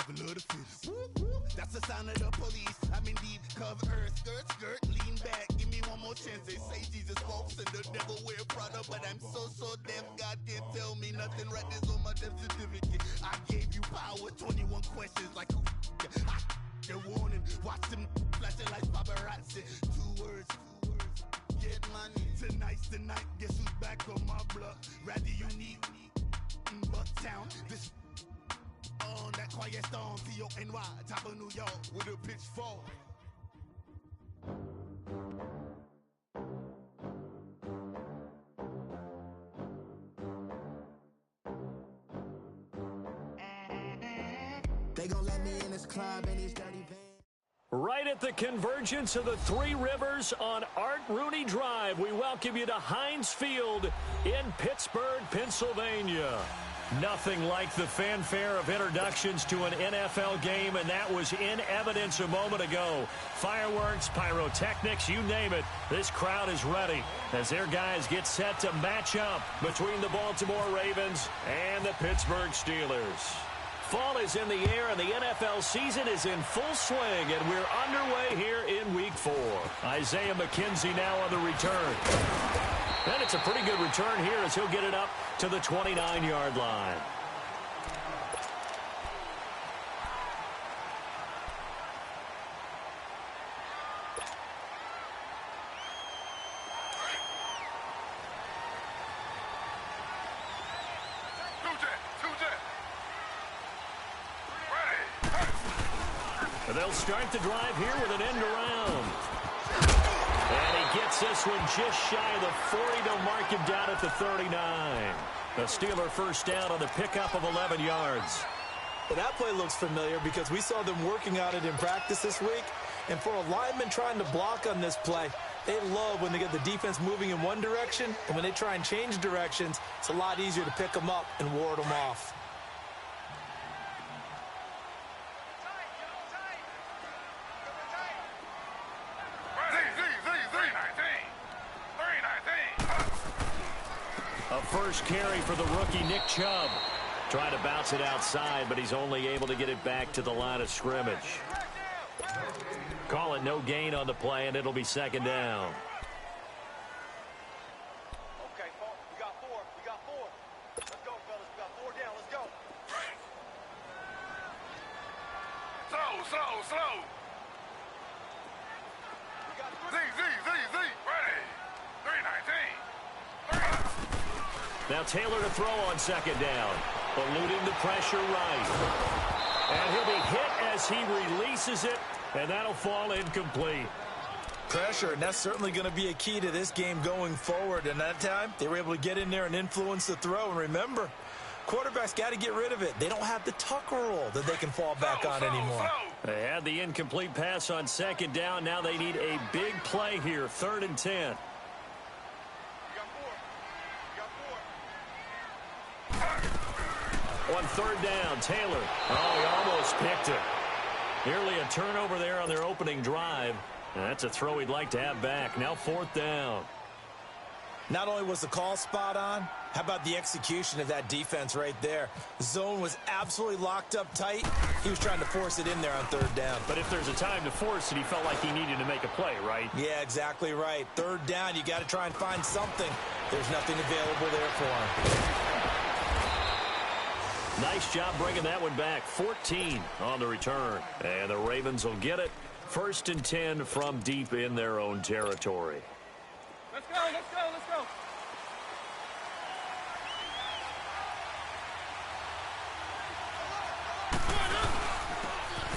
survival of the fittest. That's the sign of the police. I'm in deep cover earth, skirt, lean back, give me one more chance. They say Jesus walks and the devil wear Prada, but I'm so deaf, God can't tell me nothing. Right there's on my death certificate. I gave you power, 21 questions like who the warning. Watch them flashing like paparazzi. Two words, get money. Tonight's the night, guess who's back on my block? Rather unique, Bucktown, this on that quiet storm, T-O-N-Y, top of New York with a pitchfork. They gon' let me in this club in these dirty vans. Right at the convergence of the Three Rivers on Art Rooney Drive, we welcome you to Heinz Field in Pittsburgh, Pennsylvania. Nothing like the fanfare of introductions to an NFL game, and that was in evidence a moment ago. Fireworks, pyrotechnics, you name it. This crowd is ready as their guys get set to match up between the Baltimore Ravens and the Pittsburgh Steelers. Fall is in the air, and the NFL season is in full swing, and we're underway here in Week 4. Isaiah McKenzie now on the return. And it's a pretty good return here as he'll get it up to the 29-yard line. They'll start the drive here with an end around. And he gets this one just shy of the 40 to mark him down at the 39. The Steeler first down on the pickup of 11 yards. Well, that play looks familiar because we saw them working on it in practice this week. And for a lineman trying to block on this play, they love when they get the defense moving in one direction. And when they try and change directions, it's a lot easier to pick them up and ward them off. First carry for the rookie Nick Chubb. Trying to bounce it outside, but he's only able to get it back to the line of scrimmage. Call it no gain on the play, and it'll be second down. Okay, we got four. Let's go, fellas. We got 4 down. Let's go. Slow. Z. Ready. 319. Now Taylor to throw on second down. Eluding the pressure right. And he'll be hit as he releases it, and that'll fall incomplete. Pressure, and that's certainly going to be a key to this game going forward. And that time, they were able to get in there and influence the throw. And remember, quarterbacks got to get rid of it. They don't have the tuck rule that they can fall back on anymore. They had the incomplete pass on second down. Now they need a big play here, 3rd and 10. On 3rd down, Taylor. Oh, he almost picked it. Nearly a turnover there on their opening drive. And that's a throw he'd like to have back. Now 4th down. Not only was the call spot on, how about the execution of that defense right there? The zone was absolutely locked up tight. He was trying to force it in there on 3rd down. But if there's a time to force it, he felt like he needed to make a play, right? Yeah, exactly right. 3rd down, you got to try and find something. There's nothing available there for him. Nice job bringing that one back. 14 on the return. And the Ravens will get it. 1st and 10 from deep in their own territory. Let's go.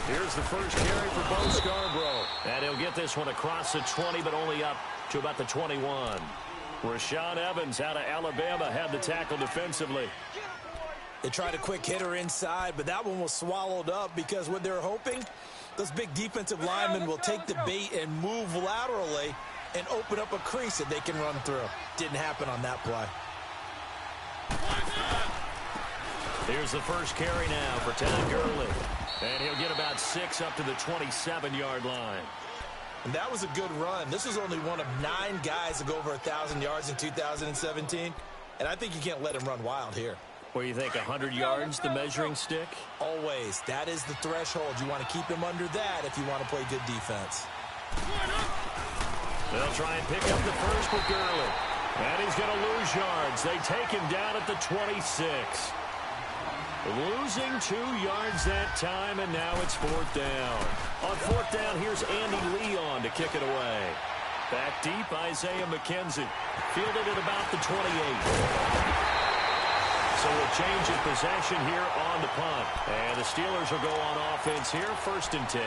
Here's the first carry for Bo Scarborough. And he'll get this one across the 20, but only up to about the 21. Rashaan Evans out of Alabama had the tackle defensively. They tried a quick hitter inside, but that one was swallowed up because what they're hoping, those big defensive linemen will take the bait and move laterally and open up a crease that they can run through. Didn't happen on that play. Here's the first carry now for Todd Gurley. And he'll get about 6 up to the 27-yard line. And that was a good run. This was only one of 9 guys to go over 1,000 yards in 2017. And I think you can't let him run wild here. What do you think, 100 yards, the measuring stick? Always. That is the threshold. You want to keep him under that if you want to play good defense. They'll try and pick up the first with Gurley. And he's going to lose yards. They take him down at the 26. Losing 2 yards that time, and now it's 4th down. On 4th down, here's Andy Leon to kick it away. Back deep, Isaiah McKenzie. Fielded at about the 28. So a change of possession here on the punt. And the Steelers will go on offense here, 1st and 10.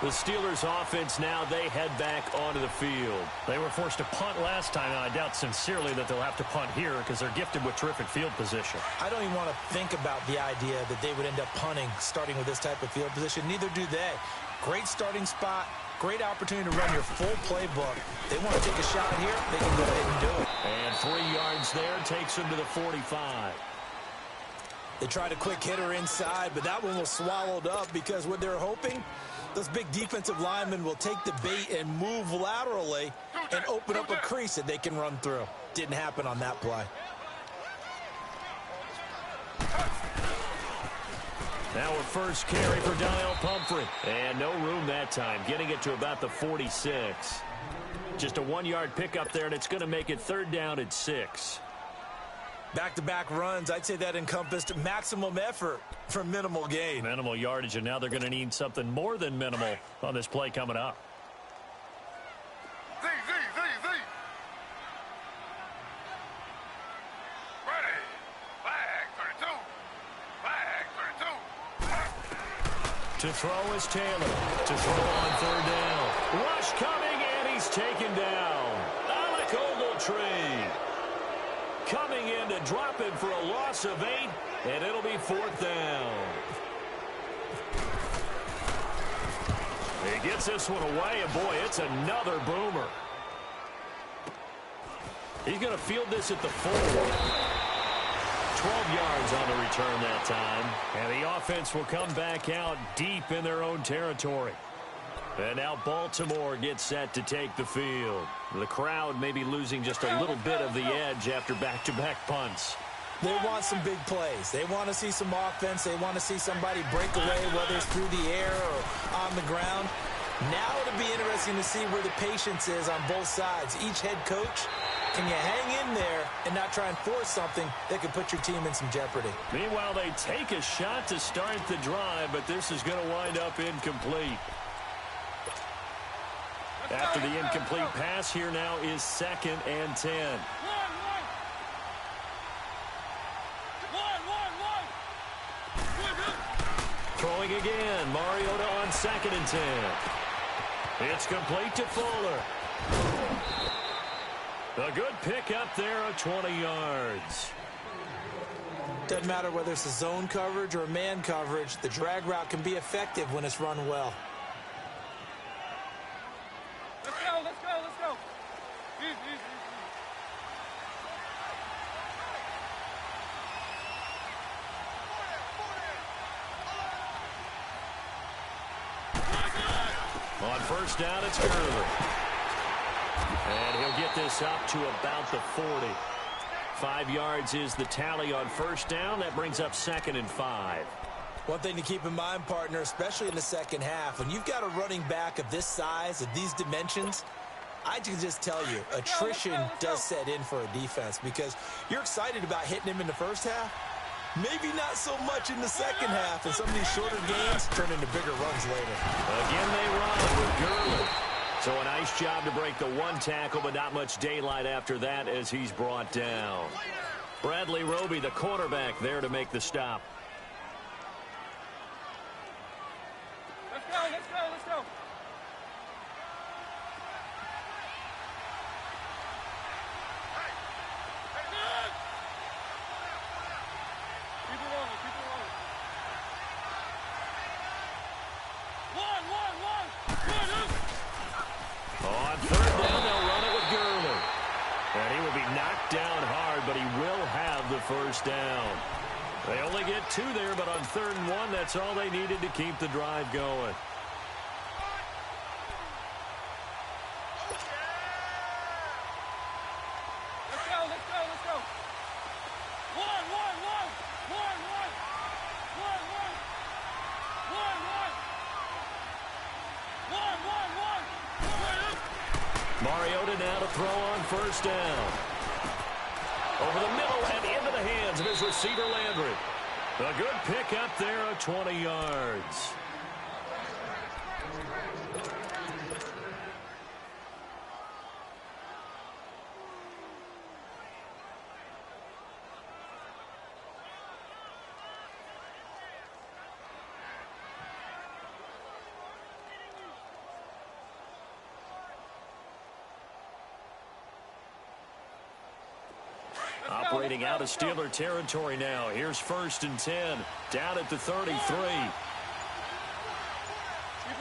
The Steelers offense now, they head back onto the field. They were forced to punt last time, and I doubt sincerely that they'll have to punt here because they're gifted with terrific field position. I don't even want to think about the idea that they would end up punting starting with this type of field position. Neither do they. Great starting spot. Great opportunity to run your full playbook. They want to take a shot here, they can go ahead and do it. And 3 yards there takes them to the 45. They tried a quick hitter inside, but that one was swallowed up because what they're hoping, those big defensive linemen will take the bait and move laterally and open up a crease that they can run through. Didn't happen on that play. Now a first carry for Donnell Pumphrey. And no room that time, getting it to about the 46. Just a 1-yard pickup there, and it's going to make it 3rd down at 6. Back-to-back runs, I'd say that encompassed maximum effort for minimal gain. Minimal yardage, and now they're going to need something more than minimal on this play coming up. Z. Ready. Flag 32. Flag 32. To throw is Taylor. To throw on 3rd down. Rush coming, and he's taken down. Alec Ogletree coming in to drop him for a loss of 8, and it'll be 4th down. He gets this one away, and boy, it's another boomer. He's going to field this at the 4. 12 yards on the return that time. And the offense will come back out deep in their own territory. And now Baltimore gets set to take the field. The crowd may be losing just a little bit of the edge after back-to-back punts. They want some big plays. They want to see some offense. They want to see somebody break away, whether it's through the air or on the ground. Now it'll be interesting to see where the patience is on both sides. Each head coach, can you hang in there and not try and force something that could put your team in some jeopardy? Meanwhile, they take a shot to start the drive, but this is going to wind up incomplete. After the incomplete pass, here now is 2nd and 10. Throwing again, Mariota on 2nd and 10. It's complete to Fuller. A good pickup there of 20 yards. Doesn't matter whether it's a zone coverage or a man coverage, the drag route can be effective when it's run well. Let's go. Easy. On 1st down, it's Gurley. And he'll get this up to about the 40. 5 yards is the tally on 1st down. That brings up 2nd and 5. One thing to keep in mind, partner, especially in the second half, when you've got a running back of this size, of these dimensions, I can just tell you, attrition does set in for a defense because you're excited about hitting him in the first half. Maybe not so much in the second half, and some of these shorter gains turn into bigger runs later. Again, they run with Gurley. So a nice job to break the 1 tackle, but not much daylight after that as he's brought down. Bradley Roby, the quarterback, there to make the stop. Let's go. Keep it rolling. On 3rd down, they'll run it with Gurley. And he will be knocked down hard, but he will have the 1st down. They only get 2 there, but on 3rd and 1, that's all they needed to keep the drive going. Let's go. 1. Mariota now to throw on first down. Over the middle and into the hands of his receiver, Landry. A good pick up there of 20 yards. Operating out of Steeler territory now. Here's 1st and 10. Down at the 33. Keep it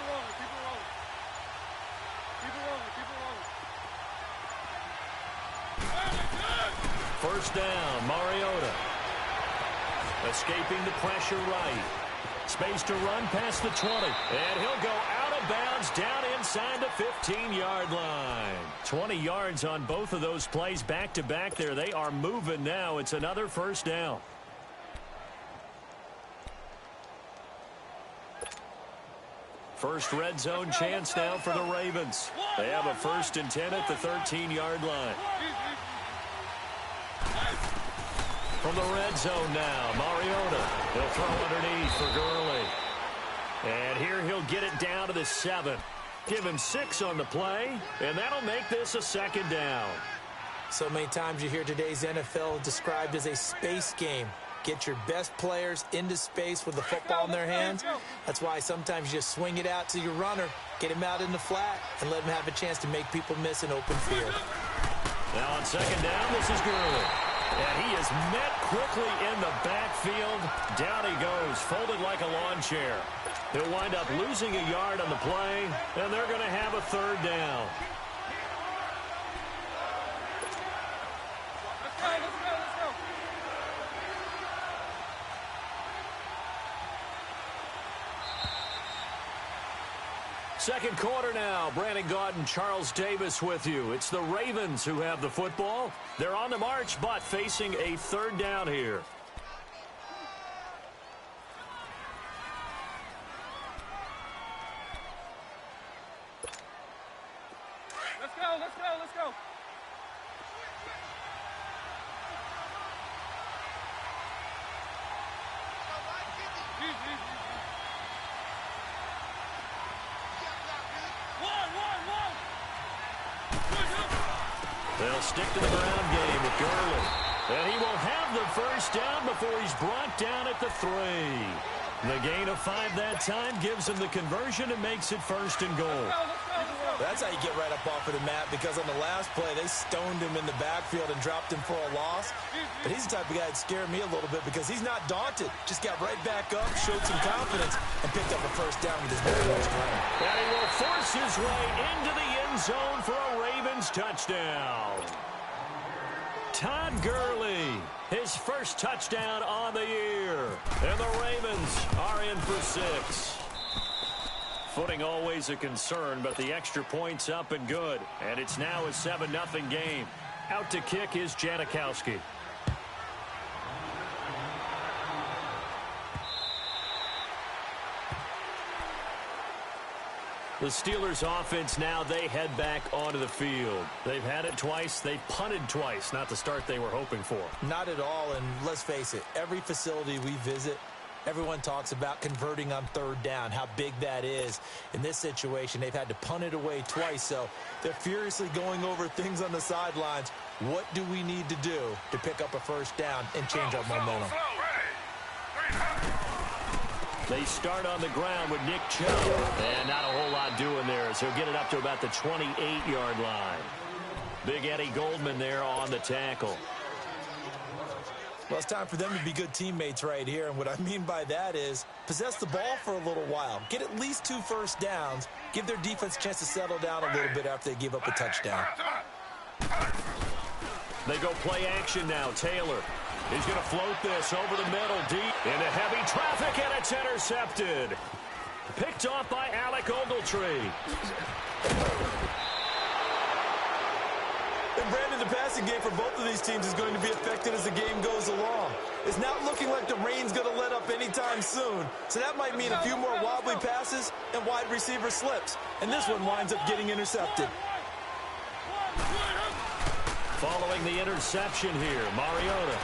rolling, keep it rolling. Keep it rolling, keep it rolling. First down, Mariota. Escaping the pressure right. Space to run past the 20. And he'll go out of bounds down inside the 15-yard line. 20 yards on both of those plays back-to-back there. They are moving now. It's another first down. First red zone chance now for the Ravens. They have a 1st and 10 at the 13-yard line. From the red zone now, Mariota. He'll throw underneath for Gurley. And here he'll get it down to the 7. Give him 6 on the play, and that'll make this a 2nd down. So many times you hear today's NFL described as a space game. Get your best players into space with the football in their hands. That's why sometimes you just swing it out to your runner, get him out in the flat, and let him have a chance to make people miss an open field. Now on 2nd down, this is Gurley. And he is met quickly in the backfield. Down he goes, folded like a lawn chair. He'll wind up losing a yard on the play, and they're going to have a 3rd down. Let's go. Second quarter now. Brandon Gaudin, Charles Davis with you. It's the Ravens who have the football. They're on the march, but facing a 3rd down here. Let's go. They'll stick to the ground game with Gurley. And he will have the first down before he's brought down at the 3. The gain of 5 that time gives him the conversion and makes it 1st and goal. That's how you get right up off of the mat, because on the last play, they stoned him in the backfield and dropped him for a loss. But he's the type of guy that scared me a little bit because he's not daunted. Just got right back up, showed some confidence, and picked up a first down with his very much run. And he will force his way into the end zone for a Ravens touchdown. Todd Gurley, his first touchdown on the year. And the Ravens are in for 6. Footing always a concern, but the extra point's up and good. And it's now a 7-0 game. Out to kick is Janikowski. The Steelers offense now, they head back onto the field. They've had it twice. They've punted twice. Not the start they were hoping for. Not at all, and let's face it, every facility we visit, everyone talks about converting on 3rd down, how big that is. In this situation, they've had to punt it away twice, so they're furiously going over things on the sidelines. What do we need to do to pick up a first down and change our momentum? They start on the ground with Nick Chubb. And not a whole lot doing there, as he'll get it up to about the 28-yard line. Big Eddie Goldman there on the tackle. Well, it's time for them to be good teammates right here, and what I mean by that is possess the ball for a little while. Get at least 2 first downs. Give their defense a chance to settle down a little bit after they give up a touchdown. They go play action now. Taylor. He's going to float this over the middle, deep into heavy traffic, and it's intercepted. Picked off by Alec Ogletree. And Brandon, the passing game for both of these teams is going to be affected as the game goes along. It's not looking like the rain's going to let up anytime soon. So that might mean a few more wobbly passes and wide receiver slips. And this one winds up getting intercepted. Following the interception here, Mariota.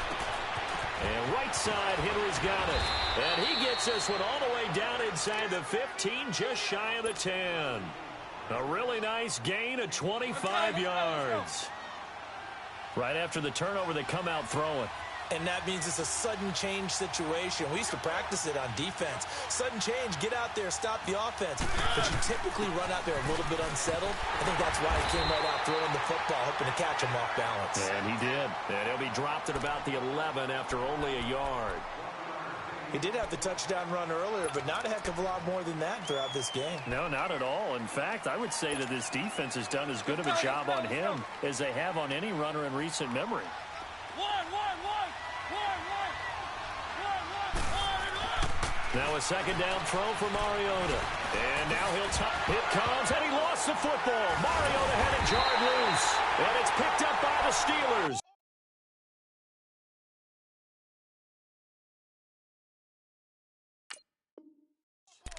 And right side, Henry's got it. And he gets this one all the way down inside the 15, just shy of the 10. A really nice gain of 25 yards. Right after the turnover, they come out throwing. And that means it's a sudden change situation. We used to practice it on defense. Sudden change, get out there, stop the offense. But you typically run out there a little bit unsettled. I think that's why he came right out throwing the football, hoping to catch him off balance. And he did. And he'll be dropped at about the 11 after only a yard. He did have the touchdown run earlier, but not a heck of a lot more than that throughout this game. No, not at all. In fact, I would say that this defense has done as good of a job on him as they have on any runner in recent memory. Now a second down throw for Mariota. And now he'll top. It comes, and he lost the football. Mariota had it jarred loose. And it's picked up by the Steelers.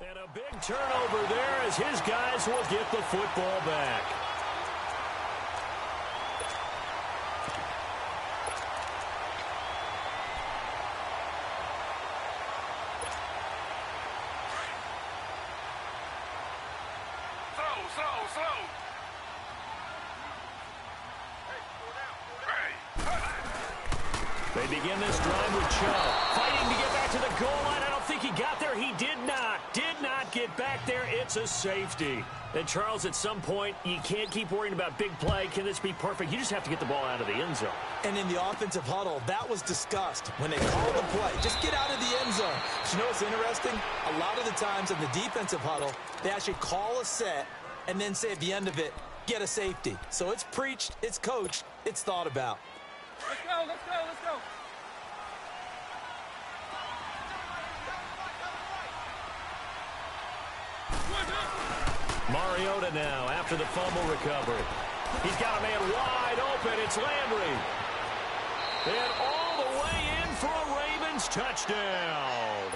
And a big turnover there as his guys will get the football back. Slow. They begin this drive with Chubb. Fighting to get back to the goal line. I don't think he got there. He did not get back there. It's a safety. And, Charles, at some point, you can't keep worrying about big play. Can this be perfect? You just have to get the ball out of the end zone. And in the offensive huddle, that was discussed when they called the play. Just get out of the end zone. But you know what's interesting? A lot of the times in the defensive huddle, they actually call a set and then say at the end of it, get a safety. So it's preached, it's coached, it's thought about. Let's go. Mariota now after the fumble recovery. He's got a man wide open. It's Landry. And all the way in for a Ravens touchdown.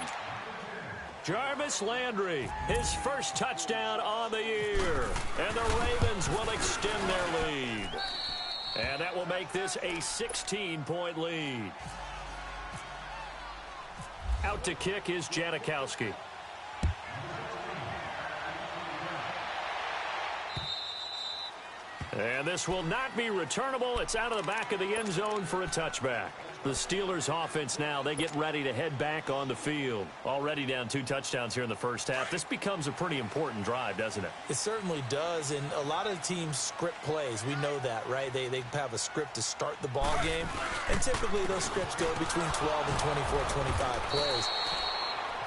Jarvis Landry, his first touchdown on the year. And the Ravens will extend their lead. And that will make this a 16-point lead. Out to kick is Janikowski. And this will not be returnable. It's out of the back of the end zone for a touchback. The Steelers offense now, they get ready to head back on the field. Already down 2 touchdowns here in the first half. This becomes a pretty important drive, doesn't it? It certainly does, and a lot of teams script plays. We know that, right? They have a script to start the ball game, and typically those scripts go between 12 and 24, 25 plays.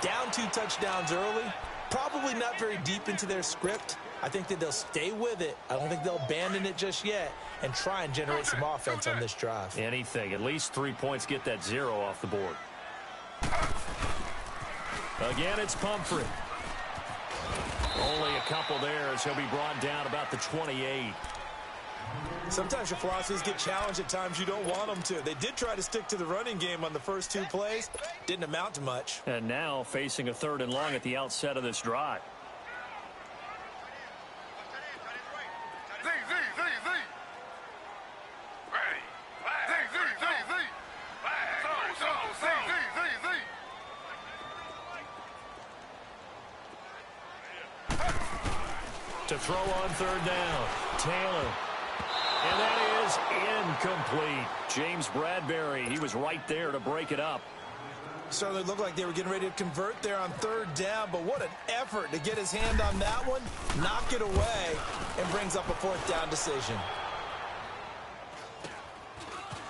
Down 2 touchdowns early, probably not very deep into their script. I think that they'll stay with it. I don't think they'll abandon it just yet and try and generate some offense on this drive. Anything. At least 3 points, get that 0 off the board. Again, it's Pumphrey. Only a couple there as he'll be brought down about the 28. Sometimes your philosophies get challenged at times you don't want them to. They did try to stick to the running game on the first 2 plays. Didn't amount to much. And now facing a 3rd and long at the outset of this drive. To throw on 3rd down, Taylor. And that is incomplete. James Bradbury, he was right there to break it up. Certainly looked like they were getting ready to convert there on 3rd down, but what an effort to get his hand on that one, knock it away, and brings up a 4th down decision.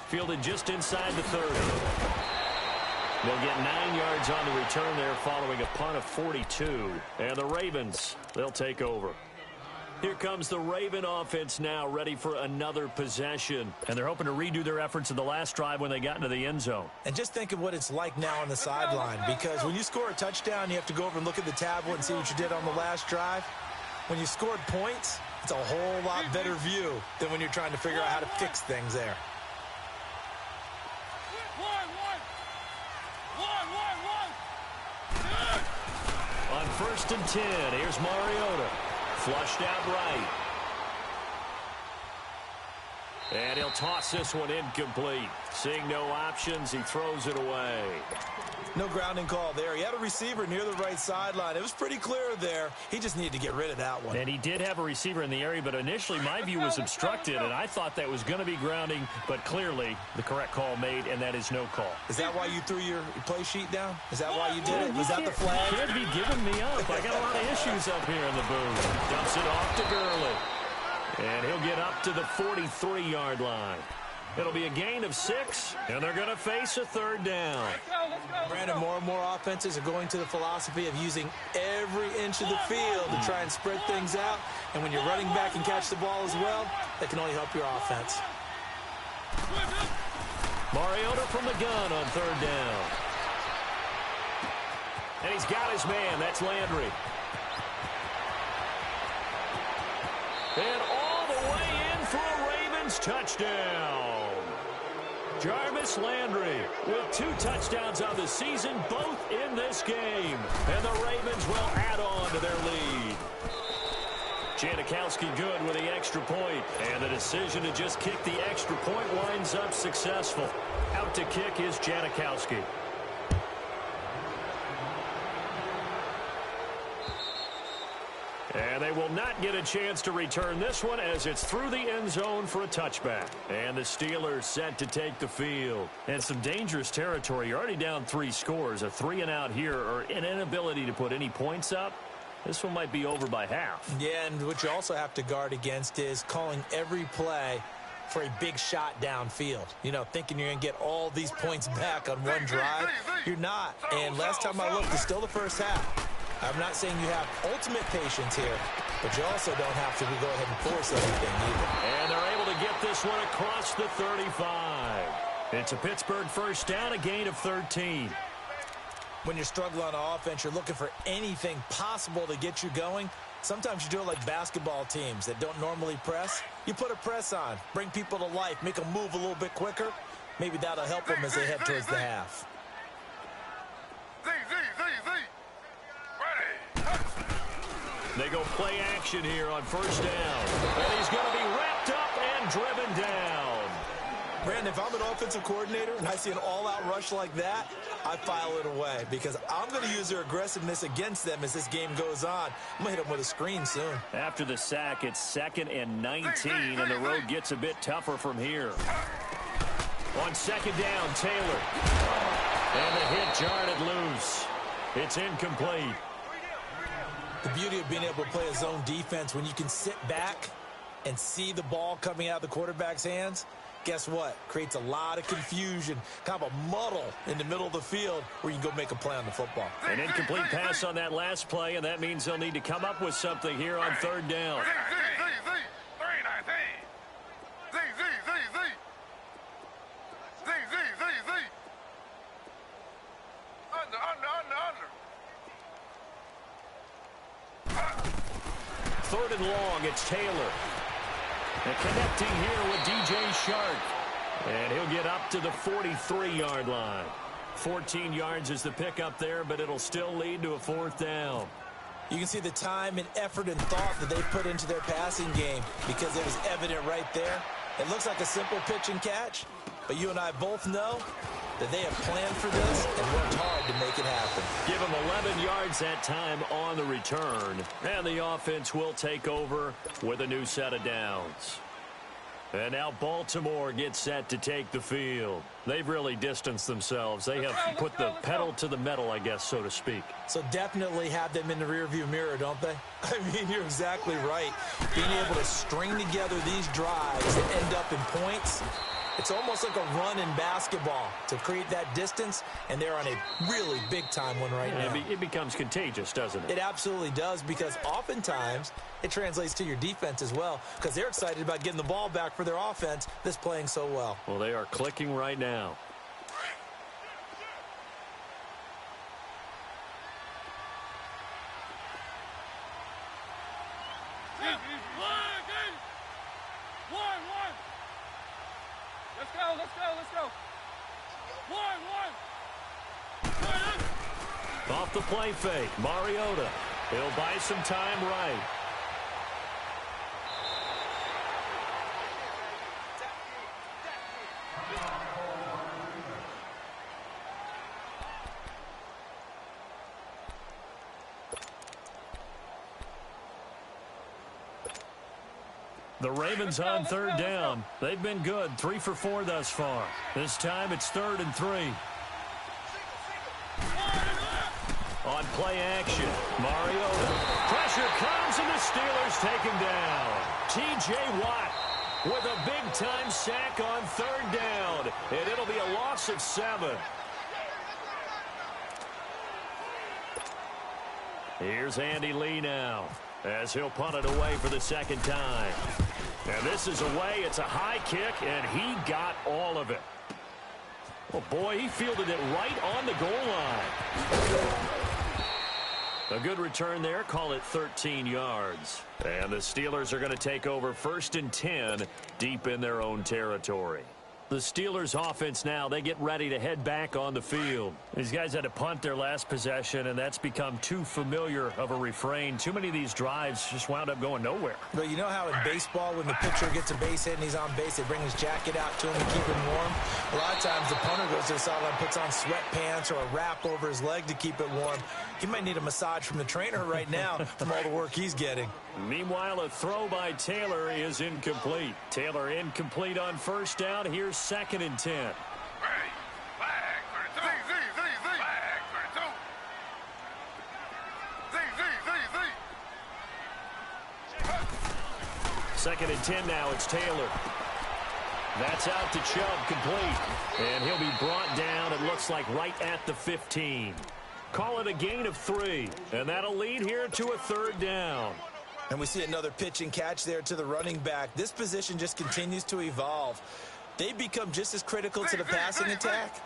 Fielded just inside the 30. They'll get 9 yards on the return there following a punt of 42. And the Ravens, they'll take over. Here comes the Raven offense now, ready for another possession. And they're hoping to redo their efforts in the last drive when they got into the end zone. And just think of what it's like now on the sideline, because when you score a touchdown, you have to go over and look at the tablet and see what you did on the last drive. When you scored points, it's a whole lot better view than when you're trying to figure out how to fix things there. On 1st and 10, here's Mariota. Flushed out right. And he'll toss this one incomplete. Seeing no options, he throws it away. No grounding call there. He had a receiver near the right sideline. It was pretty clear there. He just needed to get rid of that one. And he did have a receiver in the area, but initially my view was obstructed, and I thought that was going to be grounding, but clearly the correct call made, and that is no call. Is that why you threw your play sheet down? Is that why you did it? Was that the flag? You can't be giving me up. I got a lot of issues up here in the booth. Dumps it off to Gurley. And he'll get up to the 43-yard line. It'll be a gain of 6, and they're going to face a third down. Brandon, more and more offenses are going to the philosophy of using every inch of the field to try and spread things out. And when you're running back and catch the ball as well, that can only help your offense. Mariota from the gun on third down. And he's got his man. That's Landry. And all the way in for a Ravens touchdown. Jarvis Landry with 2 touchdowns on the season, both in this game. And the Ravens will add on to their lead. Janikowski good with the extra point. And the decision to just kick the extra point winds up successful. Out to kick is Janikowski. And they will not get a chance to return this one as it's through the end zone for a touchback. And the Steelers set to take the field. And some dangerous territory. You're already down 3 scores. A 3-and-out here or an inability to put any points up. This one might be over by half. Yeah, and what you also have to guard against is calling every play for a big shot downfield. You know, thinking you're going to get all these points back on one drive. You're not. And last time I looked, it's still the first half. I'm not saying you have ultimate patience here, but you also don't have to go ahead and force everything either. And they're able to get this one across the 35. It's a Pittsburgh first down, a gain of 13. When you're struggling on offense, you're looking for anything possible to get you going. Sometimes you do it like basketball teams that don't normally press. You put a press on, bring people to life, make them move a little bit quicker. Maybe that'll help them as they head towards the half. They go play action here on first down. And he's going to be wrapped up and driven down. Brandon, if I'm an offensive coordinator and I see an all-out rush like that, I file it away because I'm going to use their aggressiveness against them as this game goes on. I'm going to hit them with a screen soon. After the sack, it's 2nd and 19, and the road gets a bit tougher from here. On second down, Taylor. And the hit jarred it loose. It's incomplete. The beauty of being able to play a zone defense when you can sit back and see the ball coming out of the quarterback's hands, guess what? Creates a lot of confusion, kind of a muddle in the middle of the field where you can go make a play on the football. An incomplete pass on that last play, and that means they'll need to come up with something here on third down. Third and long, it's Taylor. And connecting here with DJ Shark. And he'll get up to the 43-yard line. 14 yards is the pickup there, but it'll still lead to a fourth down. You can see the time and effort and thought that they put into their passing game because it was evident right there. It looks like a simple pitch and catch, but you and I both know that they have planned for this and worked hard to make it happen. Give them 11 yards that time on the return. And the offense will take over with a new set of downs. And now Baltimore gets set to take the field. They've really distanced themselves. They have put the pedal to the metal, I guess, so to speak. So definitely have them in the rearview mirror, don't they? I mean, you're exactly right. Being able to string together these drives that end up in points, it's almost like a run in basketball to create that distance, and they're on a really big-time one right now. It becomes contagious, doesn't it? It absolutely does, because oftentimes it translates to your defense as well, because they're excited about getting the ball back for their offense that's playing so well. Well, they are clicking right now. Off the play fake, Mariota. He'll buy some time right. The Ravens on third down. They've been good, 3 for 4 thus far. This time it's 3rd and 3. On play action, Mariota. Pressure comes and the Steelers take him down. T.J. Watt with a big-time sack on 3rd down. And it'll be a loss of 7. Here's Andy Lee now, as he'll punt it away for the 2nd time. And this is away. It's a high kick, and he got all of it. Oh, boy, he fielded it right on the goal line. A good return there. Call it 13 yards. And the Steelers are going to take over 1st and 10 deep in their own territory. The Steelers offense now, they get ready to head back on the field. These guys had to punt their last possession, and that's become too familiar of a refrain. Too many of these drives just wound up going nowhere. But you know how in baseball, when the pitcher gets a base hit and he's on base, they bring his jacket out to him to keep him warm? A lot of times the punter goes to the sideline, puts on sweatpants or a wrap over his leg to keep it warm. He might need a massage from the trainer right now from all the work he's getting. Meanwhile, a throw by Taylor is incomplete. Taylor incomplete on 1st down. Here's 2nd and 10. Ready. Flag 32. Flag 32. 2nd and 10 now. It's Taylor. That's out to Chubb, complete. And he'll be brought down, it looks like, right at the 15. Call it a gain of 3. And that'll lead here to a 3rd down. And we see another pitch and catch there to the running back. This position just continues to evolve. They've become just as critical to the passing attack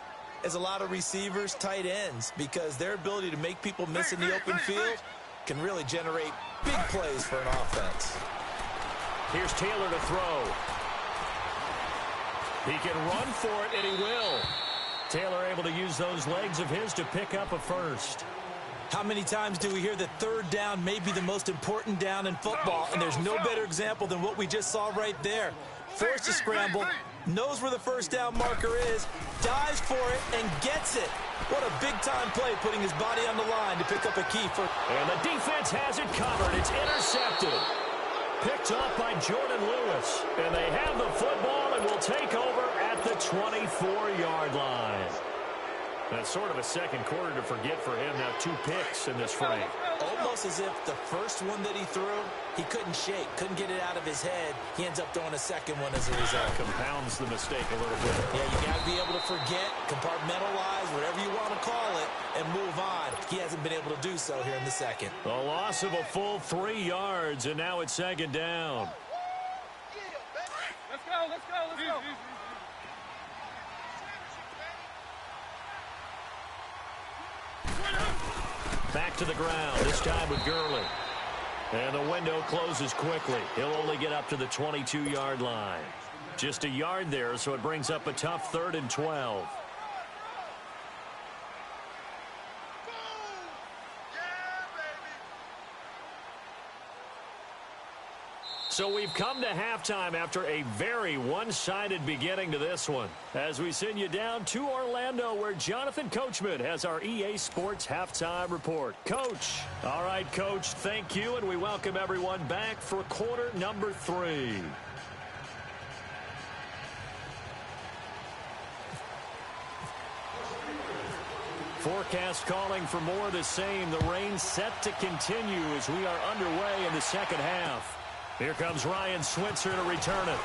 as a lot of receivers, tight ends, because their ability to make people miss in the open field can really generate big plays for an offense. Here's Taylor to throw. He can run for it, and he will. Taylor able to use those legs of his to pick up a 1st. How many times do we hear that 3rd down may be the most important down in football, and there's no better example than what we just saw right there. Forced to scramble, knows where the 1st down marker is, dives for it, and gets it. What a big-time play, putting his body on the line to pick up a key for... And the defense has it covered. It's intercepted. Picked off by Jordan Lewis. And they have the football and will take over at the 24-yard line. That's sort of a second quarter to forget for him. Now 2 picks in this frame. Almost as if the first one that he threw, he couldn't shake, couldn't get it out of his head. He ends up throwing a second one as a result. Compounds the mistake a little bit. Yeah, you got to be able to forget, compartmentalize, whatever you want to call it, and move on. He hasn't been able to do so here in the second. A loss of a full 3 yards, and now it's 2nd down. Let's go, let's go, let's go. Back to the ground, this time with Gurley. And the window closes quickly. He'll only get up to the 22-yard line. Just a yard there, so it brings up a tough 3rd and 12. So we've come to halftime after a very one-sided beginning to this one. As we send you down to Orlando, where Jonathan Coachman has our EA Sports Halftime Report. Coach. All right, Coach, thank you, and we welcome everyone back for quarter number 3. Forecast calling for more of the same. The rain set to continue as we are underway in the second half. Here comes Ryan Switzer to return it.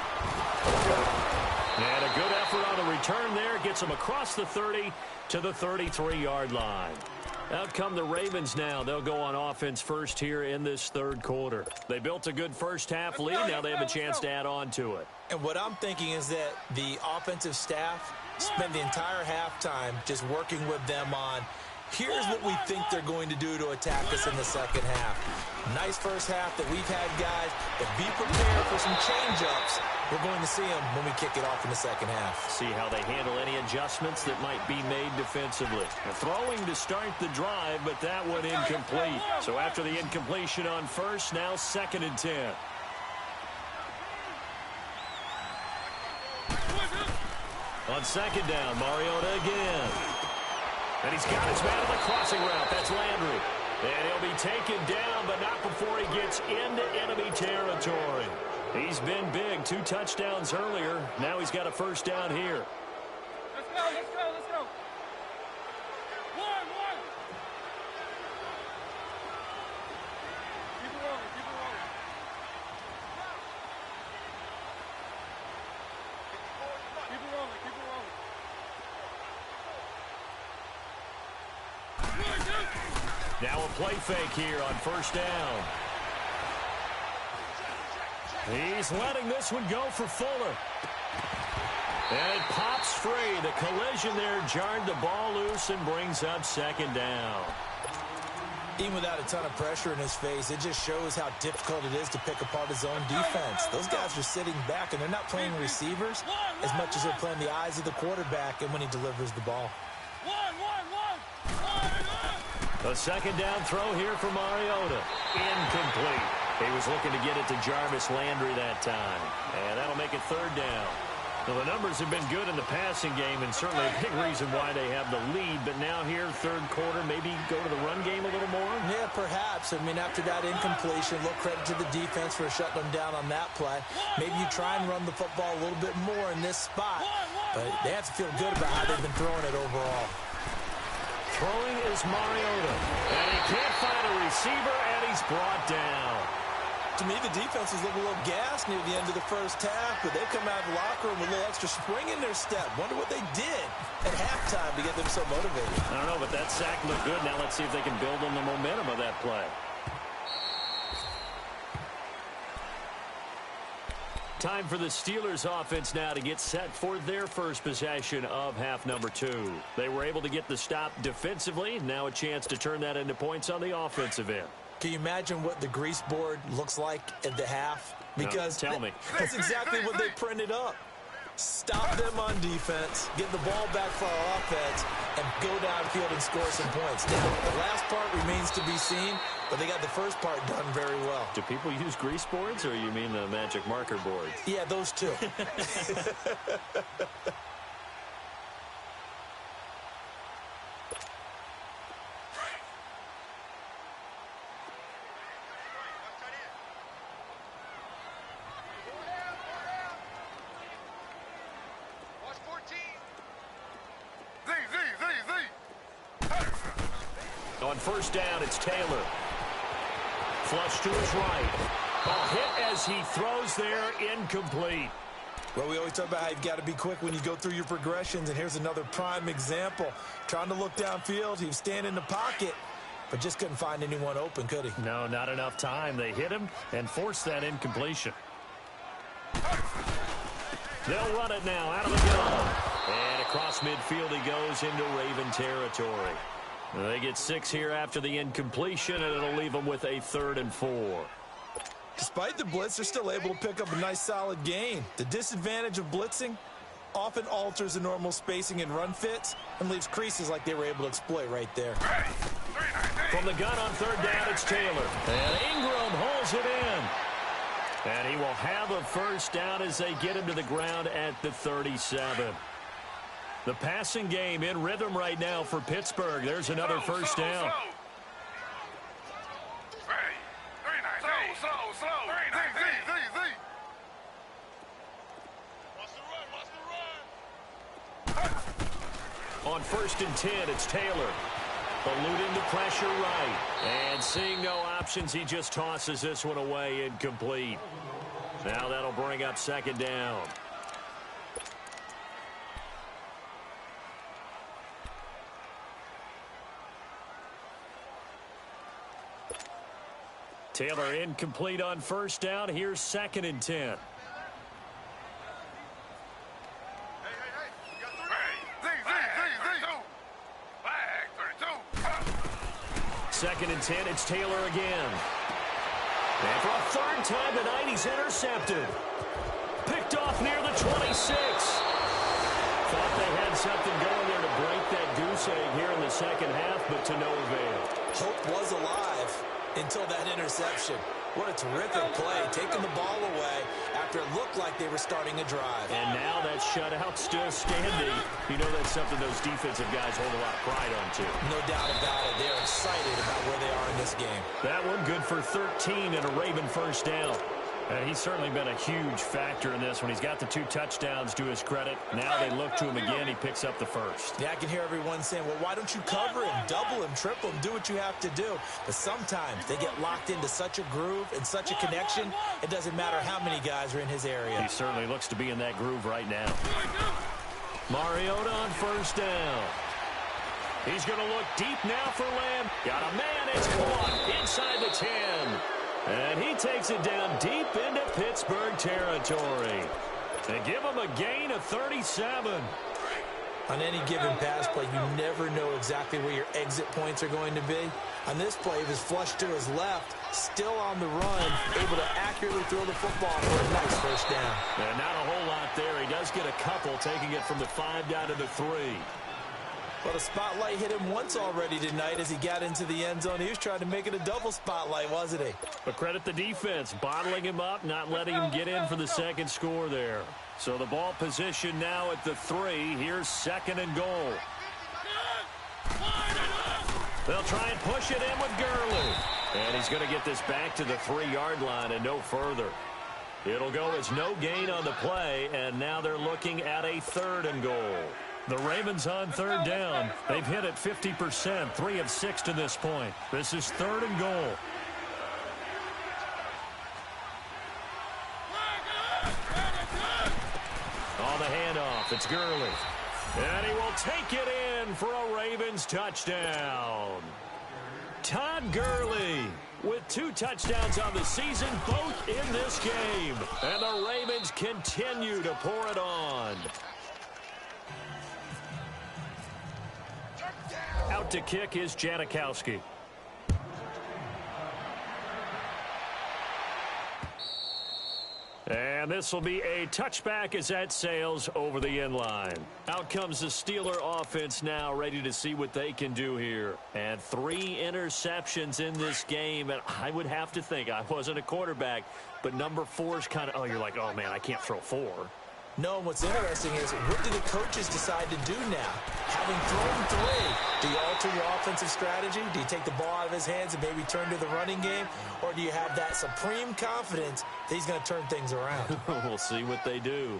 And a good effort on the return there. Gets him across the 30 to the 33-yard line. Out come the Ravens now. They'll go on offense first here in this 3rd quarter. They built a good first half lead. Now they have a chance to add on to it. And what I'm thinking is that the offensive staff spend the entire halftime just working with them on, here's what we think they're going to do to attack us in the second half. Nice first half that we've had, guys, but be prepared for some change-ups. We're going to see them when we kick it off in the second half. See how they handle any adjustments that might be made defensively. Throwing to start the drive, but that one incomplete. So after the incompletion on 1st, now 2nd and 10. On 2nd down, Mariota again. And he's got his man on the crossing route. That's Landry. And he'll be taken down, but not before he gets into enemy territory. He's been big. 2 touchdowns earlier. Now he's got a first down here. Let's go, let's go, let's go. One. Keep it rolling, keep it rolling. Keep it rolling, keep it rolling. Now a play fake here on first down. He's letting this one go for Fuller. And it pops free. The collision there jarred the ball loose and brings up second down. Even without a ton of pressure in his face, it just shows how difficult it is to pick apart his own defense. Those guys are sitting back, and they're not playing receivers as much as they're playing the eyes of the quarterback and when he delivers the ball. A second down throw here for Mariota. Incomplete. He was looking to get it to Jarvis Landry that time. And that'll make it third down. Well, the numbers have been good in the passing game, and certainly a big reason why they have the lead. But now here, third quarter, maybe go to the run game a little more? Yeah, perhaps. I mean, after that incompletion, a little credit to the defense for shutting them down on that play. Maybe you try and run the football a little bit more in this spot. But they have to feel good about how they've been throwing it overall. Throwing is Mariota. And he can't find a receiver, and he's brought down. To me, the defense was looking a little gassed near the end of the first half, but they've come out of the locker room with a little extra spring in their step. Wonder what they did at halftime to get them so motivated. I don't know, but that sack looked good. Now let's see if they can build on the momentum of that play. Time for the Steelers offense now to get set for their first possession of half number 2. They were able to get the stop defensively. Now a chance to turn that into points on the offensive end. Can you imagine what the grease board looks like at the half? Because no, tell me. That's exactly what they printed up. Stop them on defense, get the ball back for our offense, and go downfield and score some points. Now, the last part remains to be seen, but they got the first part done very well. Do people use grease boards, or you mean the magic marker boards? Yeah, those two. On first down, it's Taylor. Flush to his right. Ball hit as he throws there, incomplete. Well, we always talk about how you've got to be quick when you go through your progressions, and here's another prime example. Trying to look downfield, he was standing in the pocket, but just couldn't find anyone open, could he? No, not enough time. They hit him and forced that incompletion. They'll run it now out of the gun. And across midfield he goes into Raven territory. They get 6 here after the incompletion, and it'll leave them with a 3rd and 4. Despite the blitz, they're still able to pick up a nice, solid gain. The disadvantage of blitzing often alters the normal spacing and run fits and leaves creases like they were able to exploit right there. From the gun on third down, it's Taylor. And Ingram holds it in. And he will have a first down as they get him to the ground at the 37. The passing game in rhythm right now for Pittsburgh. There's another first down. On 1st and 10, it's Taylor. Eluding the pressure right. And seeing no options, he just tosses this one away, incomplete. Now that'll bring up second down. Taylor incomplete on first down. Here's 2nd and 10. Second and 10, it's Taylor again. And for a 3rd time tonight, he's intercepted. Picked off near the 26. Thought they had something going there to break that goose egg here in the second half, but to no avail. Hope was alive until that interception. What a terrific play, taking the ball away after it looked like they were starting a drive. And now that shutout still standing. You know that's something those defensive guys hold a lot of pride on, too. No doubt about it. They're excited about where they are in this game. That one good for 13 and a Raven first down. And he's certainly been a huge factor in this when he's got the 2 touchdowns to his credit. Now they look to him again. He picks up the first. Yeah, I can hear everyone saying, well, why don't you cover him, double him, triple him, do what you have to do. But sometimes they get locked into such a groove and such a connection, it doesn't matter how many guys are in his area. He certainly looks to be in that groove right now. Mariota on first down. He's going to look deep now for Lamb. Got a man. It's caught inside the 10. And he takes it down deep into Pittsburgh territory. They give him a gain of 37. On any given pass play, you never know exactly where your exit points are going to be. On this play, he was flushed to his left, still on the run, able to accurately throw the football for a nice first down. And not a whole lot there. He does get a couple, taking it from the 5 down to the 3. Well, the spotlight hit him once already tonight as he got into the end zone. He was trying to make it a double spotlight, wasn't he? But credit the defense, bottling him up, not letting him get in for the second score there. So the ball position now at the 3. Here's 2nd and goal. They'll try and push it in with Gurley. And he's going to get this back to the 3-yard line and no further. It'll go as no gain on the play, and now they're looking at a 3rd and goal. The Ravens on 3rd down. They've hit it 50%, 3 of 6 to this point. This is 3rd and goal. On the handoff, it's Gurley. And he will take it in for a Ravens touchdown. Todd Gurley with 2 touchdowns on the season, both in this game. And the Ravens continue to pour it on. Out to kick is Janikowski. And this will be a touchback as that sails over the end line. Out comes the Steeler offense now, ready to see what they can do here. And 3 interceptions in this game. And I would have to think, I wasn't a quarterback, but number 4 is kind of, you're like, oh, man, I can't throw 4. No, and what's interesting is, what do the coaches decide to do now? Having thrown 3, do you alter your offensive strategy? Do you take the ball out of his hands and maybe turn to the running game? Or do you have that supreme confidence that he's going to turn things around? We'll see what they do.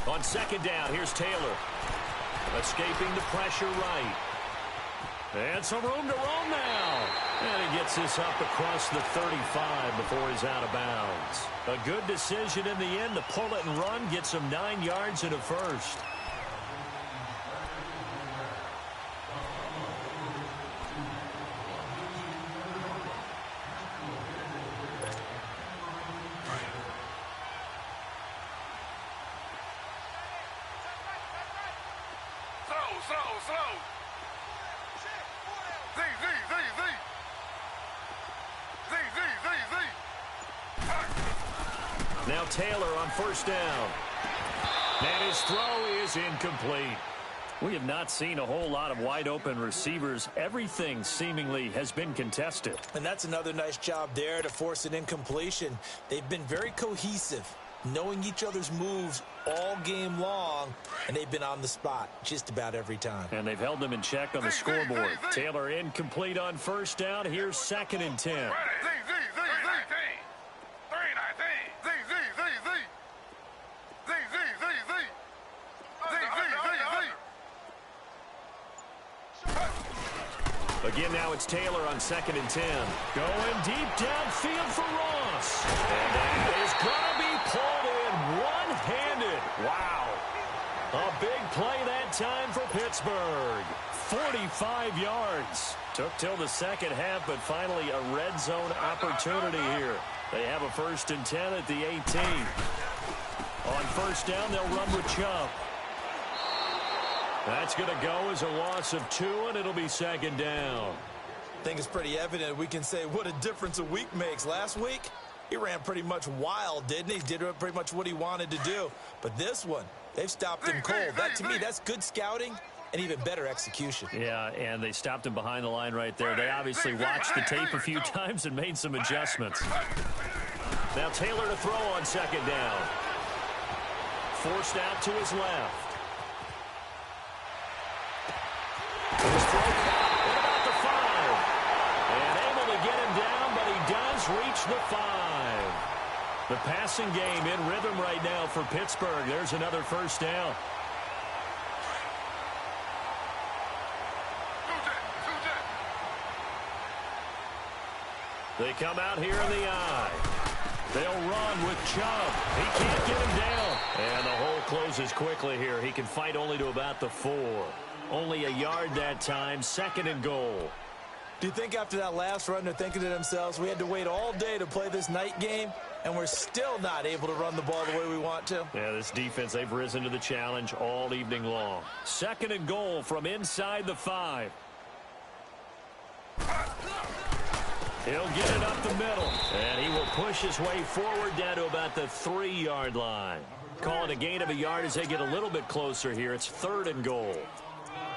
On 2nd down, here's Taylor. Escaping the pressure right. And some room to roam now. And he gets this up across the 35 before he's out of bounds. A good decision in the end to pull it and run, gets him 9 yards and a first. Slow. Now Taylor on 1st down. And his throw is incomplete. We have not seen a whole lot of wide open receivers. Everything seemingly has been contested. And that's another nice job there to force an incompletion. They've been very cohesive, knowing each other's moves all game long, and they've been on the spot just about every time. And they've held them in check on the scoreboard. Taylor incomplete on 1st down. Here's 2nd and 10. Again, now it's Taylor on 2nd and 10. Going deep downfield for Ross. And that is going to be pulled in one-handed. Wow. A big play that time for Pittsburgh. 45 yards. Took till the second half, but finally a red zone opportunity here. They have a 1st and 10 at the 18. On 1st down, they'll run with Chubb. That's going to go as a loss of 2, and it'll be 2nd down. I think it's pretty evident. We can say what a difference a week makes. Last week, he ran pretty much wild, didn't he? Did pretty much what he wanted to do. But this one, they've stopped him cold. That, to me, that's good scouting and even better execution. Yeah, and they stopped him behind the line right there. They obviously watched the tape a few times and made some adjustments. Now Taylor to throw on second down. Forced out to his left. His throw caught at about the 5. And able to get him down, but he does reach the 5. The passing game in rhythm right now for Pittsburgh. There's another first down. They come out here in the eye. They'll run with Chubb. He can't get him down. And the hole closes quickly here. He can fight only to about the 4. Only a yard that time. 2nd and goal. Do you think after that last run they're thinking to themselves, we had to wait all day to play this night game, and we're still not able to run the ball the way we want to? Yeah, this defense, they've risen to the challenge all evening long. 2nd and goal from inside the 5. He'll get it up the middle, and he will push his way forward down to about the 3-yard line. Call it a gain of a yard as they get a little bit closer here. It's 3rd and goal.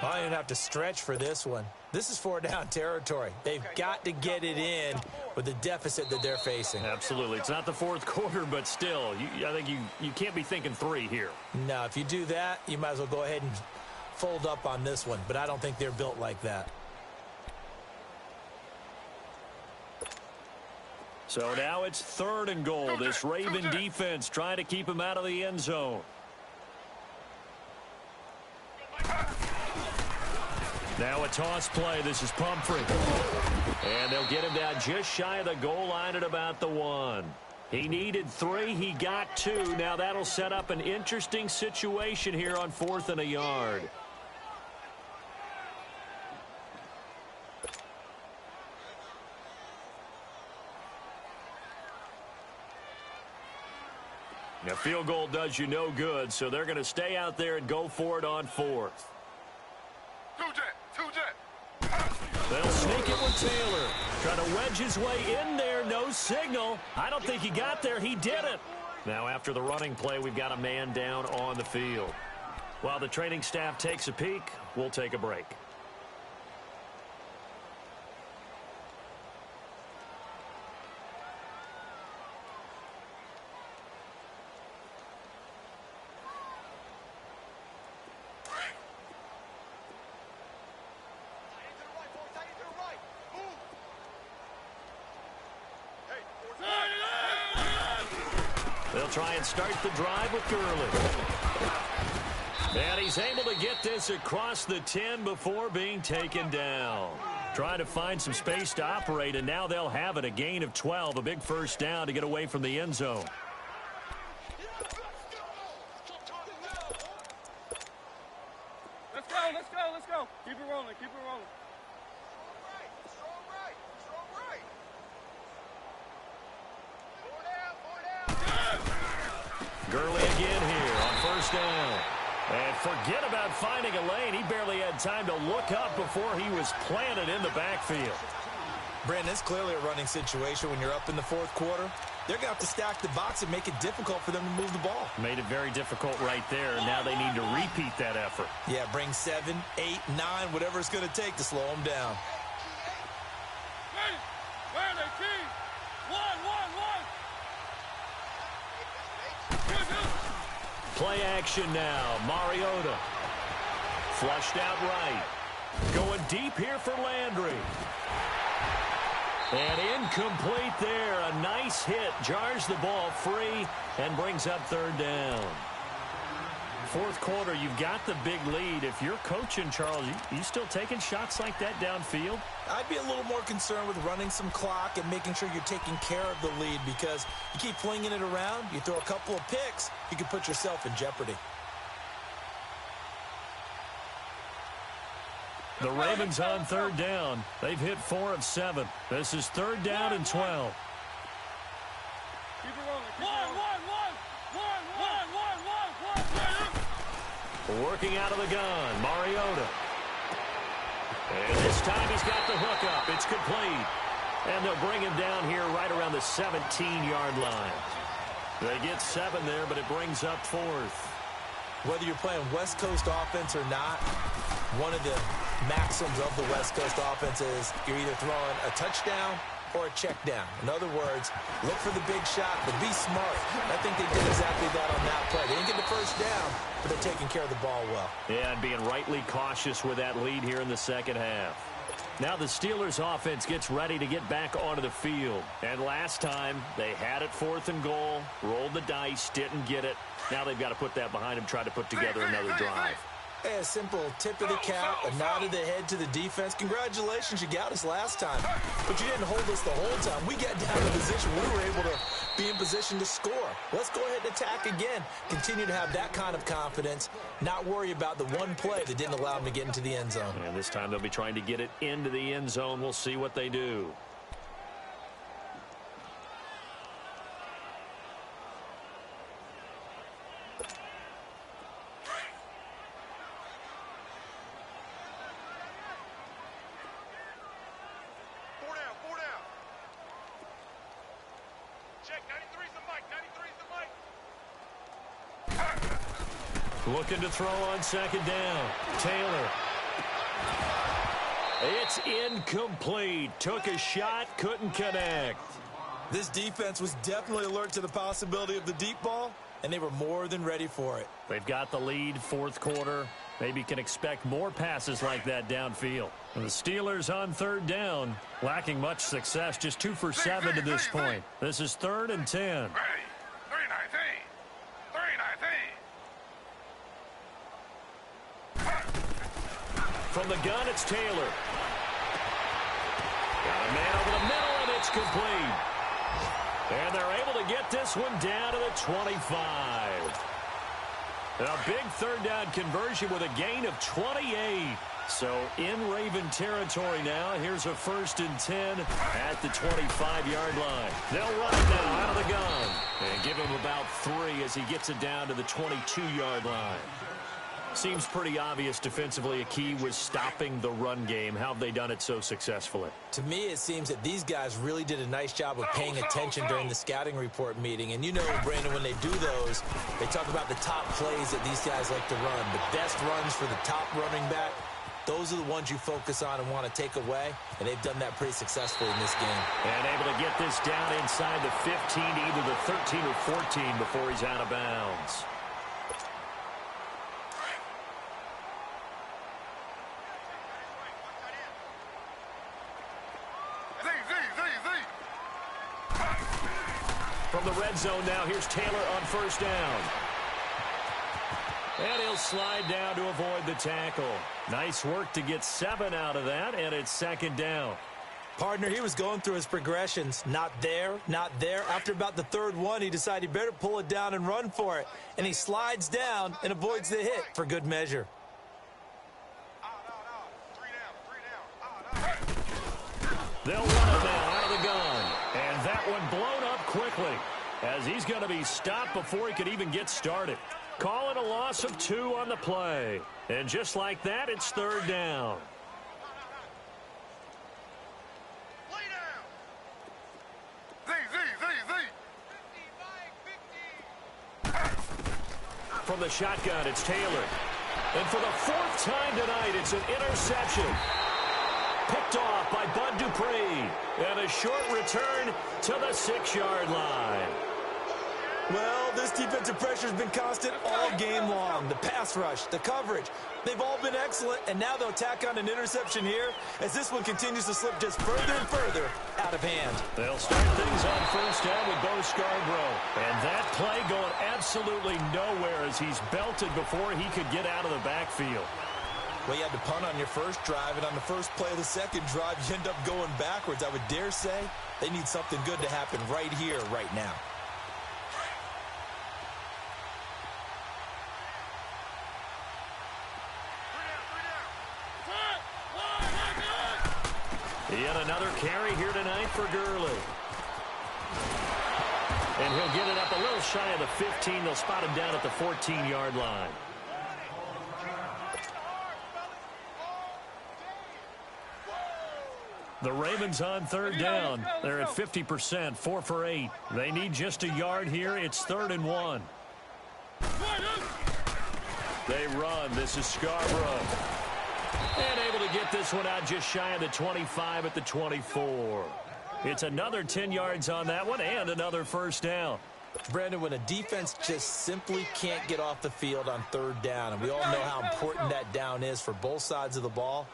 I don't even have to stretch for this one. This is 4-down territory. They've got to get it in with the deficit that they're facing. Absolutely. It's not the 4th quarter, but still, I think you can't be thinking 3 here. No, if you do that, you might as well go ahead and fold up on this one, but I don't think they're built like that. So now it's 3rd and goal. This Raven defense trying to keep him out of the end zone. Now a toss play. This is Pumphrey. And they'll get him down just shy of the goal line at about the 1. He needed 3. He got 2. Now that'll set up an interesting situation here on 4th and a yard. Now, field goal does you no good, so they're going to stay out there and go for it on 4th. They'll sneak it with Taylor. Trying to wedge his way in there. No signal. I don't think he got there. He didn't. Now, after the running play, we've got a man down on the field. While the training staff takes a peek, we'll take a break. They'll try and start the drive with Gurley. And he's able to get this across the 10 before being taken down. Trying to find some space to operate, and now they'll have it. A gain of 12, a big first down to get away from the end zone. Let's go. Keep it rolling. Strong right. Gurley again here on first down. And forget about finding a lane. He barely had time to look up before he was planted in the backfield. Brandon, it's clearly a running situation when you're up in the 4th quarter. They're going to have to stack the box and make it difficult for them to move the ball. Made it very difficult right there. Now they need to repeat that effort. Yeah, bring 7, 8, 9, whatever it's going to take to slow them down. Where are they, team? One. Play action now. Mariota. Flushed out right. Going deep here for Landry. And incomplete there. A nice hit. Jars the ball free and brings up 3rd down. 4th quarter, you've got the big lead. If you're coaching, Charles, you still taking shots like that downfield? I'd be a little more concerned with running some clock and making sure you're taking care of the lead, because you keep flinging it around, you throw a couple of picks, you can put yourself in jeopardy. The Ravens on 3rd down. They've hit 4 of 7. This is 3rd down and 12. Keep it rolling. Working out of the gun, Mariota. And this time he's got the hook up. It's complete. And they'll bring him down here right around the 17-yard line. They get 7 there, but it brings up 4th. Whether you're playing West Coast offense or not, one of the maxims of the West Coast offense is you're either throwing a touchdown or a check down. In other words, look for the big shot, but be smart. I think they did exactly that on that play. They didn't get the first down, but they're taking care of the ball well. Yeah, and being rightly cautious with that lead here in the second half. Now the Steelers offense gets ready to get back onto the field. And last time, they had it 4th and goal, rolled the dice, didn't get it. Now they've got to put that behind them, try to put together another drive. Hey, a simple tip of the cap, a nod of the head to the defense. Congratulations, you got us last time. But you didn't hold us the whole time. We got down to position. We were able to be in position to score. Let's go ahead and attack again. Continue to have that kind of confidence. Not worry about the one play that didn't allow them to get into the end zone. And this time they'll be trying to get it into the end zone. We'll see what they do. Looking to throw on second down. Taylor. It's incomplete. Took a shot, couldn't connect. This defense was definitely alert to the possibility of the deep ball, and they were more than ready for it. They've got the lead, 4th quarter. Maybe can expect more passes like that downfield. And the Steelers on 3rd down, lacking much success, just 2 for 7 to this point. This is 3rd and 10. From the gun, it's Taylor. Got a man over the middle, and it's complete. And they're able to get this one down to the 25. A big 3rd down conversion with a gain of 28. So in Raven territory now. Here's a 1st and 10 at the 25-yard line. They'll run it now out of the gun. And give him about 3 as he gets it down to the 22-yard line. Seems pretty obvious defensively a key was stopping the run game. How have they done it so successfully? To me, it seems that these guys really did a nice job of paying attention during the scouting report meeting. And you know, Brandon, when they do those, they talk about the top plays that these guys like to run. The best runs for the top running back, those are the ones you focus on and want to take away. And they've done that pretty successfully in this game. And able to get this down inside the 15, either the 13 or 14 before he's out of bounds. From the red zone now, here's Taylor on 1st down. And he'll slide down to avoid the tackle. Nice work to get 7 out of that, and it's 2nd down. Partner, he was going through his progressions. Not there, not there. After about the 3rd one, he decided he better pull it down and run for it. And he slides down and avoids the hit for good measure. They'll run it now out of the gun. And that one blown up quickly as he's going to be stopped before he could even get started. Calling a loss of 2 on the play. And just like that, it's 3rd down. From the shotgun, it's Taylor. And for the 4th time tonight, it's an interception. Picked off by Bud Dupree. And a short return to the 6-yard line. Well, this defensive pressure has been constant all game long. The pass rush, the coverage, they've all been excellent, and now they'll tack on an interception here as this one continues to slip just further and further out of hand. They'll start things on 1st down with Bo Scarborough. And that play going absolutely nowhere as he's belted before he could get out of the backfield. Well, you had to punt on your first drive, and on the first play of the second drive, you end up going backwards. I would dare say they need something good to happen right here, right now. Yet another carry here tonight for Gurley. And he'll get it up a little shy of the 15. They'll spot him down at the 14-yard line. The Ravens on 3rd down. They're at 50%, 4 for 8. They need just a yard here. It's 3rd and 1. They run. This is Scarborough. And able to get this one out just shy of the 25 at the 24. It's another 10 yards on that one and another first down. Brandon, when a defense just simply can't get off the field on third down, and we all know how important that down is for both sides of the ball,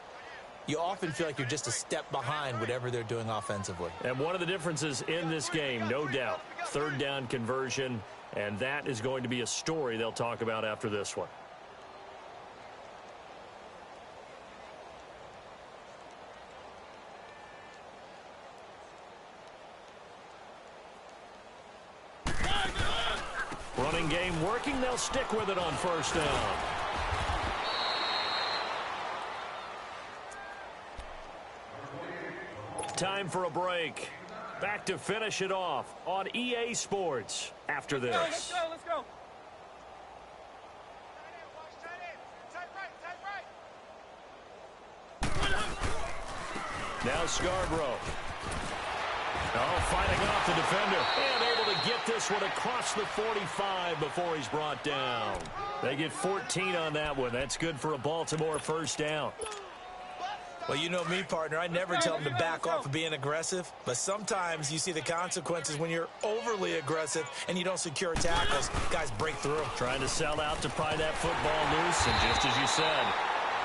you often feel like you're just a step behind whatever they're doing offensively. And one of the differences in this game, no doubt, third down conversion, and that is going to be a story they'll talk about after this one. Running game working. They'll stick with it on first down. Time for a break. Back to finish it off on EA Sports after this. Let's go, let's go. Now Scarborough. Oh, fighting off the defender. And able to get this one across the 45 before he's brought down. They get 14 on that one. That's good for a Baltimore first down. Well, you know me, partner. I never tell them to back off of being aggressive. But sometimes you see the consequences when you're overly aggressive and you don't secure tackles. Guys break through. Trying to sell out to pry that football loose. And just as you said,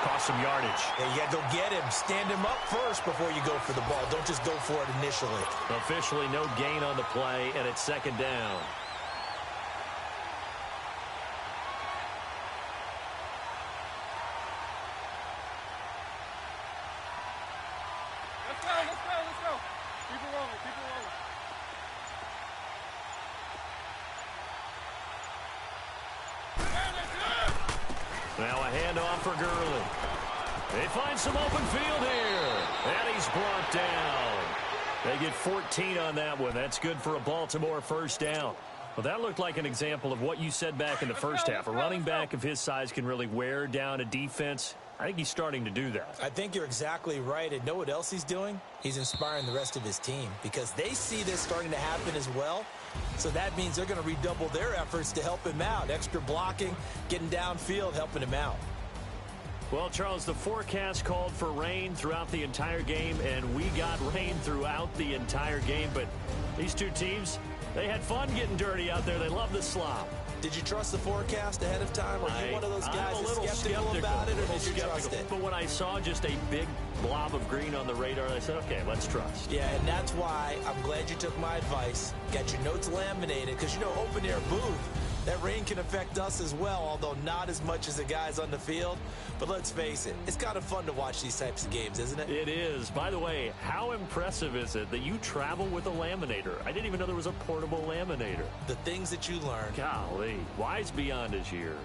cost some yardage. Yeah, you got to go get him. Stand him up first before you go for the ball. Don't just go for it initially. Officially no gain on the play, and it's second down. Let's go, let's go, let's go. Keep it rolling, keep it rolling. Now a handoff for Gurley. They find some open field here. And he's brought down. They get 14 on that one. That's good for a Baltimore first down. Well, that looked like an example of what you said back in the first half. A running back of his size can really wear down a defense. I think he's starting to do that. I think you're exactly right. And know what else he's doing? He's inspiring the rest of his team because they see this starting to happen as well. So that means they're going to redouble their efforts to help him out. Extra blocking, getting downfield, helping him out. Well, Charles, the forecast called for rain throughout the entire game, and we got rain throughout the entire game. But these two teams, they had fun getting dirty out there. They love the slop. Did you trust the forecast ahead of time? Are you one of those guys I'm a that's little skeptical about it, or did you trust it? But when I saw just a big blob of green on the radar, I said, okay, let's trust. Yeah, and that's why I'm glad you took my advice. Got your notes laminated, because, you know, open air booth, that rain can affect us as well, although not as much as the guys on the field. But let's face it, it's kind of fun to watch these types of games, isn't it? It is. By the way, how impressive is it that you travel with a laminator? I didn't even know there was a portable laminator. The things that you learn. Golly, wise beyond his years.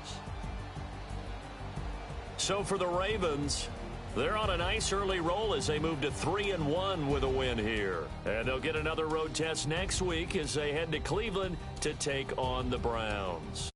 So for the Ravens, they're on a nice early roll as they move to 3-1 with a win here. And they'll get another road test next week as they head to Cleveland to take on the Browns.